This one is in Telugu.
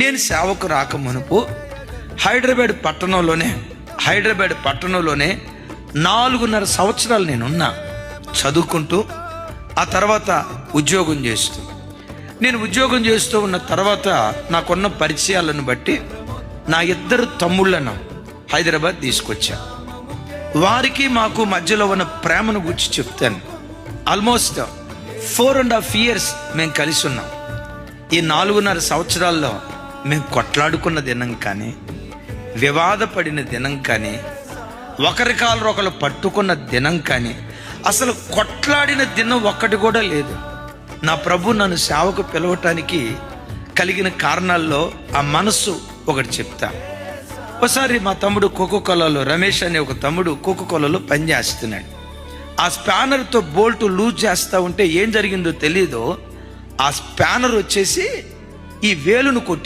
నేను సేవకు రాక మునుపు హైదరాబాద్ పట్టణంలోనే 4.5 సంవత్సరాలు నేనున్నా చదువుకుంటూ, ఆ తర్వాత ఉద్యోగం చేస్తూ. నేను ఉద్యోగం చేస్తూ ఉన్న తర్వాత నాకున్న పరిచయాలను బట్టి నా 2 తమ్ముళ్ళను హైదరాబాద్ తీసుకొచ్చా. వారికి మాకు మధ్యలో ఉన్న ప్రేమను గురించి చెప్తాను. ఆల్మోస్ట్ 4.5 years మేము కలిసి ఉన్నాం. ఈ 4.5 సంవత్సరాల్లో మేము కొట్లాడుకున్న దినం కానీ, వివాదపడిన దినం కానీ, ఒకరి కాలు ఒకరు పట్టుకున్న దినం కానీ, అసలు కొట్లాడిన దినం ఒక్కటి కూడా లేదు. నా ప్రభు నన్ను సేవకు పిలవటానికి కలిగిన కారణాల్లో ఆ మనస్సు ఒకటి చెప్తా. ఒకసారి మా తమ్ముడు కోకోకోలాలో, రమేష్ అనే ఒక తమ్ముడు కోకోకోలాలో పనిచేస్తున్నాడు. ఆ స్పానర్తో బోల్ట్ లూజ్ చేస్తూ ఉంటే ఏం జరిగిందో తెలీదు, ఆ స్పానర్ వచ్చేసి ఈ వేలును కొట్టి